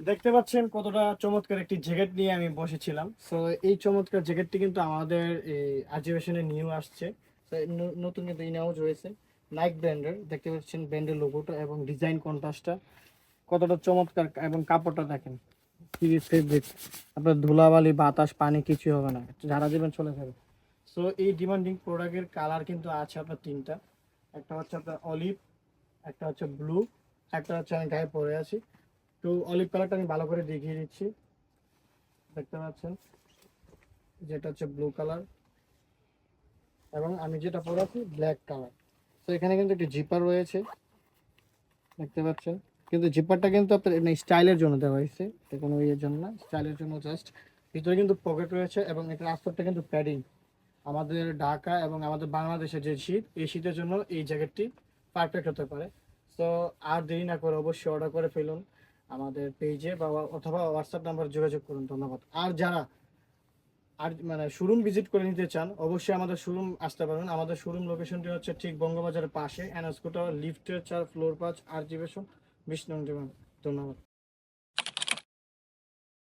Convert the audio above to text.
দেখতে পাচ্ছেন কতটা চমৎকার একটি জ্যাকেট নিয়ে আমি বসেছিলাম। সো এই চমৎকার জ্যাকেটটি কিন্তু আমাদের এই আজিবেশনে নিউ আসছে। তো নতুন কিন্তু ইনাউজ হয়েছে নাইক ব্র্যান্ডের। দেখতে পাচ্ছেন ব্র্যান্ডের লোগোটা এবং ডিজাইন কন্ট্রাস্টটা কতটা চমৎকার, এবং কাপড়টা দেখেন কি ফেব্রিক। আপনার ধুলাবালি বাতাস পানি কিছু হবে না, ঝাড়া দিবেন চলে যাবে। সো এই ডিমান্ডিং প্রোডাক্টের কালার কিন্তু আছে আপনার তিনটা। একটা হচ্ছে আপনার অলিভ, একটা হচ্ছে ব্লু, একটা হচ্ছে আমি গায়ে পরে আছি। তো অলিভ কালারটা আমি ভালো করে দেখিয়ে দিচ্ছি। দেখতে পাচ্ছেন যেটা হচ্ছে ব্লু কালার, এবং আমি যেটা পরে আছি ব্ল্যাক কালার। তো এখানে কিন্তু একটি জিপার রয়েছে, দেখতে পাচ্ছেন। কিন্তু জিপারটা কিন্তু আপনার স্টাইলের জন্য দেওয়া হয়েছে, এটা কোনো ইয়ের জন্য না, স্টাইলের জন্য জাস্ট। ভিতরে কিন্তু পকেট রয়েছে এবং এটার আস্তরটা কিন্তু প্যাডিং। আমাদের ঢাকা এবং আমাদের বাংলাদেশের যে শীত, এই শীতের জন্য এই জ্যাকেটটি পারফেক্ট হতে পারে। তো আর দেরি না করে অবশ্যই অর্ডার করে ফেলুন আমাদের পেজে বা অথবা হোয়াটসঅ্যাপ নাম্বার যোগাযোগ করুন। ধন্যবাদ। আর যারা আর মানে শোরুম ভিজিট করে নিতে চান, অবশ্যই আমাদের শোরুম আসতে পারেন। আমাদের শোরুম লোকেশনটি হচ্ছে ঠিক বঙ্গবাজারের পাশে, এনএসকোটা লিফটের 4 ফ্লোর 5 আর জি বেশন 20 নং। ধন্যবাদ।